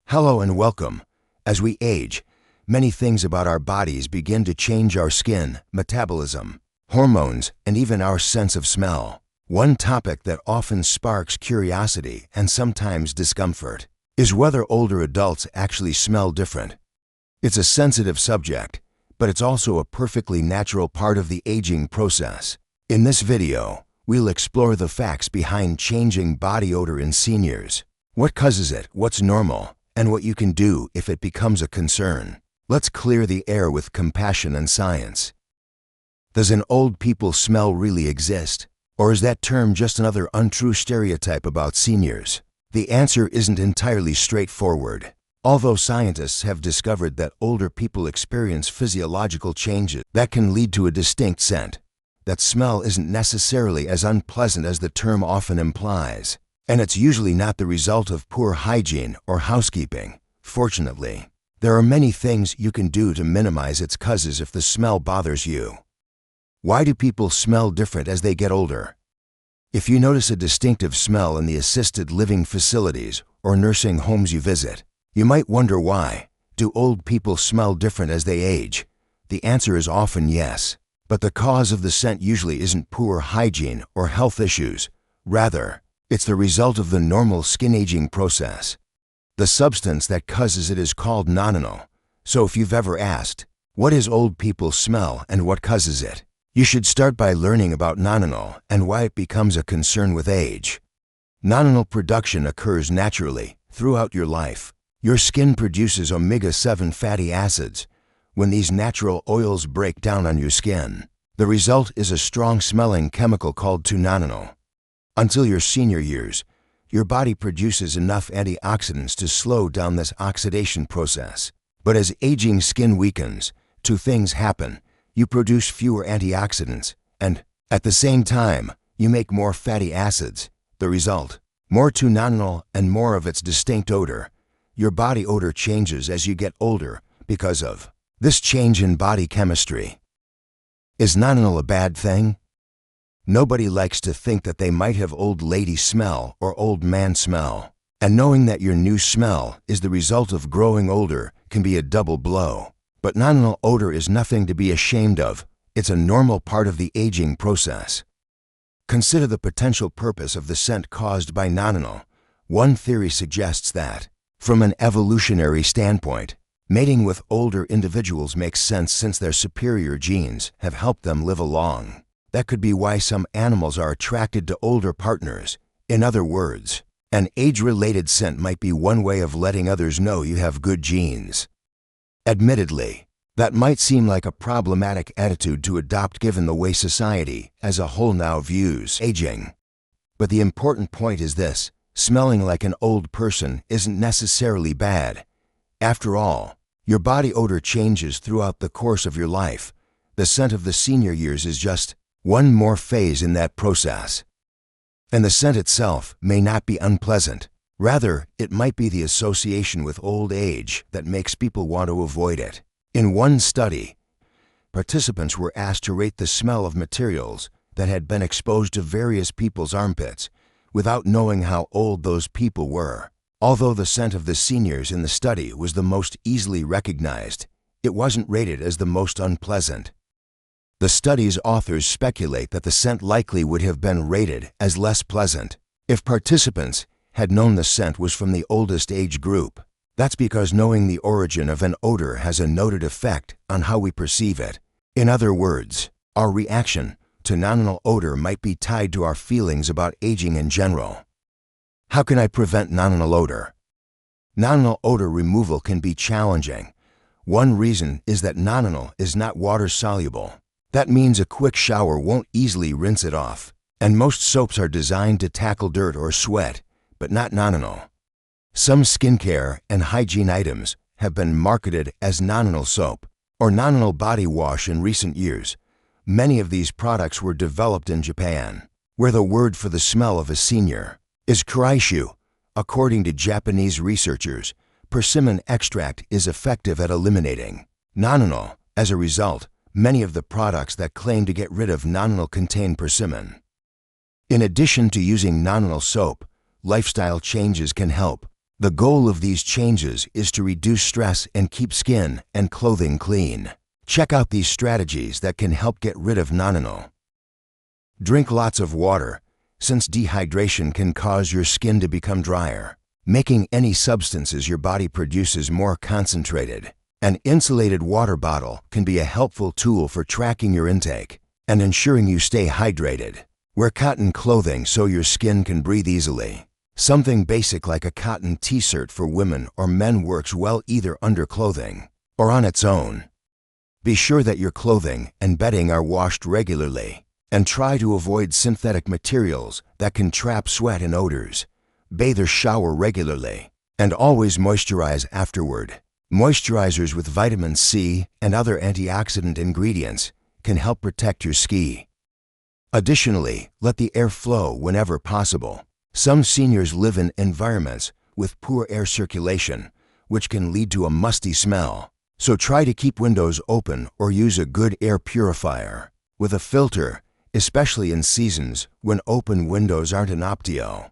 Hello and welcome. As we age, many things about our bodies begin to change: our skin, metabolism, hormones, and even our sense of smell. One topic that often sparks curiosity and sometimes discomfort is whether older adults actually smell different. It's a sensitive subject, but it's also a perfectly natural part of the aging process. In this video, we'll explore the facts behind changing body odor in seniors, what causes it, what's normal, and what you can do if it becomes a concern. Let's clear the air with compassion and science. Does an old people smell really exist? Or is that term just another untrue stereotype about seniors? The answer isn't entirely straightforward. Although scientists have discovered that older people experience physiological changes that can lead to a distinct scent, that smell isn't necessarily as unpleasant as the term often implies. And it's usually not the result of poor hygiene or housekeeping. Fortunately, there are many things you can do to minimize its causes if the smell bothers you. Why do people smell different as they get older? If you notice a distinctive smell in the assisted living facilities or nursing homes you visit, you might wonder why. Do old people smell different as they age? The answer is often yes, but the cause of the scent usually isn't poor hygiene or health issues. Rather, it's the result of the normal skin aging process. The substance that causes it is called noninol. So if you've ever asked, what is old people smell and what causes it? You should start by learning about noninol and why it becomes a concern with age. Noninol production occurs naturally throughout your life. Your skin produces omega-7 fatty acids. When these natural oils break down on your skin, the result is a strong-smelling chemical called 2-noninol. Until your senior years, your body produces enough antioxidants to slow down this oxidation process. But as aging skin weakens, two things happen. You produce fewer antioxidants, and, at the same time, you make more fatty acids. The result: more 2-noninol and more of its distinct odor. Your body odor changes as you get older because of this change in body chemistry. Is noninol a bad thing? Nobody likes to think that they might have old lady smell or old man smell. And knowing that your new smell is the result of growing older can be a double blow. But noninol odor is nothing to be ashamed of. It's a normal part of the aging process. Consider the potential purpose of the scent caused by noninol. One theory suggests that, from an evolutionary standpoint, mating with older individuals makes sense since their superior genes have helped them live along. That could be why some animals are attracted to older partners. In other words, an age-related scent might be one way of letting others know you have good genes. Admittedly, that might seem like a problematic attitude to adopt given the way society as a whole now views aging. But the important point is this: smelling like an old person isn't necessarily bad. After all, your body odor changes throughout the course of your life. The scent of the senior years is just one more phase in that process. And the scent itself may not be unpleasant. Rather, it might be the association with old age that makes people want to avoid it. In one study, participants were asked to rate the smell of materials that had been exposed to various people's armpits without knowing how old those people were. Although the scent of the seniors in the study was the most easily recognized, it wasn't rated as the most unpleasant. The study's authors speculate that the scent likely would have been rated as less pleasant if participants had known the scent was from the oldest age group. That's because knowing the origin of an odor has a noted effect on how we perceive it. In other words, our reaction to noninol odor might be tied to our feelings about aging in general. How can I prevent noninol odor? Noninol odor removal can be challenging. One reason is that noninol is not water-soluble. That means a quick shower won't easily rinse it off. And most soaps are designed to tackle dirt or sweat, but not noninol. Some skincare and hygiene items have been marketed as noninol soap or noninol body wash in recent years. Many of these products were developed in Japan, where the word for the smell of a senior is cherish. According to Japanese researchers, persimmon extract is effective at eliminating noninol. As a result, many of the products that claim to get rid of noninol contain persimmon. In addition to using noninol soap, lifestyle changes can help. The goal of these changes is to reduce stress and keep skin and clothing clean. Check out these strategies that can help get rid of noninol. Drink lots of water, since dehydration can cause your skin to become drier, making any substances your body produces more concentrated. An insulated water bottle can be a helpful tool for tracking your intake and ensuring you stay hydrated. Wear cotton clothing so your skin can breathe easily. Something basic like a cotton t-shirt for women or men works well either under clothing or on its own. Be sure that your clothing and bedding are washed regularly, and try to avoid synthetic materials that can trap sweat and odors. Bathe or shower regularly, and always moisturize afterward. Moisturizers with vitamin C and other antioxidant ingredients can help protect your skin. Additionally, let the air flow whenever possible. Some seniors live in environments with poor air circulation, which can lead to a musty smell. So try to keep windows open or use a good air purifier with a filter, especially in seasons when open windows aren't an optio.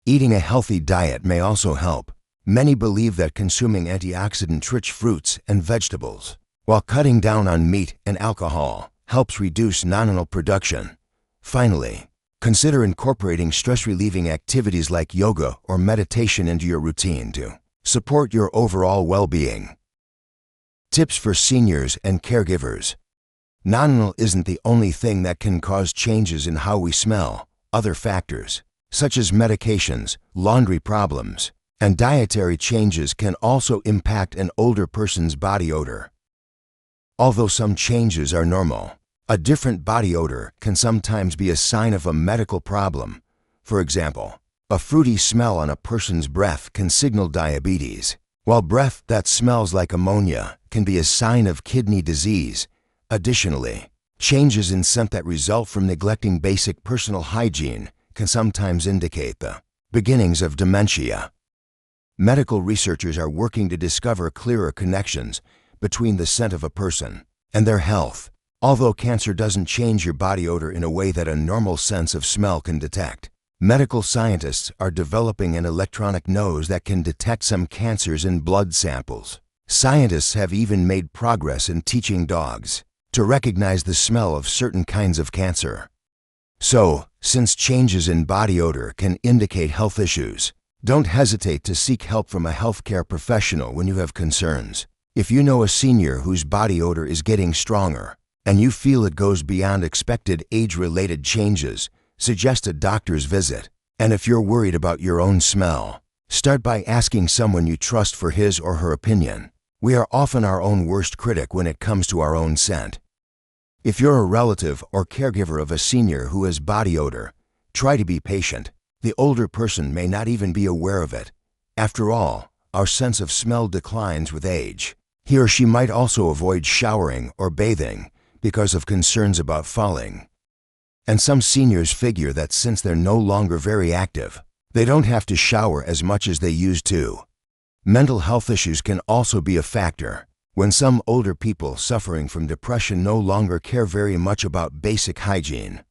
Eating a healthy diet may also help. Many believe that consuming antioxidant-rich fruits and vegetables, while cutting down on meat and alcohol, helps reduce noninol production. Finally, consider incorporating stress-relieving activities like yoga or meditation into your routine to support your overall well-being. Tips for seniors and caregivers. Noninol isn't the only thing that can cause changes in how we smell. Other factors, such as medications, laundry problems, and dietary changes can also impact an older person's body odor. Although some changes are normal, a different body odor can sometimes be a sign of a medical problem. For example, a fruity smell on a person's breath can signal diabetes, while breath that smells like ammonia can be a sign of kidney disease. Additionally, changes in scent that result from neglecting basic personal hygiene can sometimes indicate the beginnings of dementia. Medical researchers are working to discover clearer connections between the scent of a person and their health. Although cancer doesn't change your body odor in a way that a normal sense of smell can detect, medical scientists are developing an electronic nose that can detect some cancers in blood samples. Scientists have even made progress in teaching dogs to recognize the smell of certain kinds of cancer. So, since changes in body odor can indicate health issues, don't hesitate to seek help from a healthcare professional when you have concerns. If you know a senior whose body odor is getting stronger and you feel it goes beyond expected age-related changes, suggest a doctor's visit. And if you're worried about your own smell, start by asking someone you trust for his or her opinion. We are often our own worst critic when it comes to our own scent. If you're a relative or caregiver of a senior who has body odor, try to be patient. The older person may not even be aware of it. After all, our sense of smell declines with age. He or she might also avoid showering or bathing because of concerns about falling. And some seniors figure that since they're no longer very active, they don't have to shower as much as they used to. Mental health issues can also be a factor. When some older people suffering from depression no longer care very much about basic hygiene.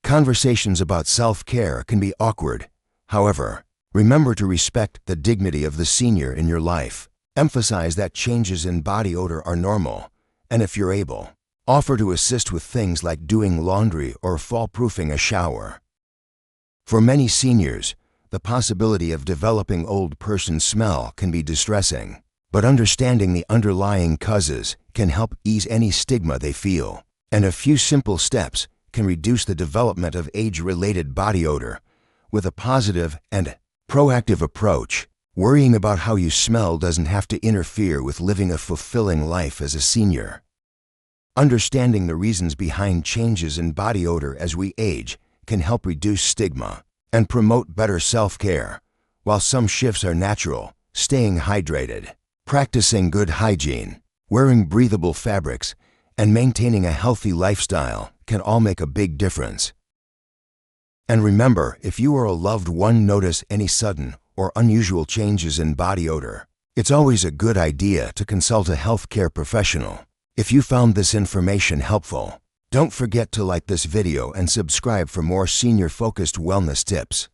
Conversations about self-care can be awkward. However, remember to respect the dignity of the senior in your life. Emphasize that changes in body odor are normal, and if you're able, offer to assist with things like doing laundry or fall-proofing a shower. For many seniors, the possibility of developing old person smell can be distressing, but understanding the underlying causes can help ease any stigma they feel, and a few simple steps can reduce the development of age-related body odor. With a positive and proactive approach, worrying about how you smell doesn't have to interfere with living a fulfilling life as a senior. Understanding the reasons behind changes in body odor as we age can help reduce stigma and promote better self-care. While some shifts are natural, staying hydrated, practicing good hygiene, wearing breathable fabrics, and maintaining a healthy lifestyle can all make a big difference. And remember, if you or a loved one notice any sudden or unusual changes in body odor, it's always a good idea to consult a healthcare professional. If you found this information helpful, don't forget to like this video and subscribe for more senior-focused wellness tips.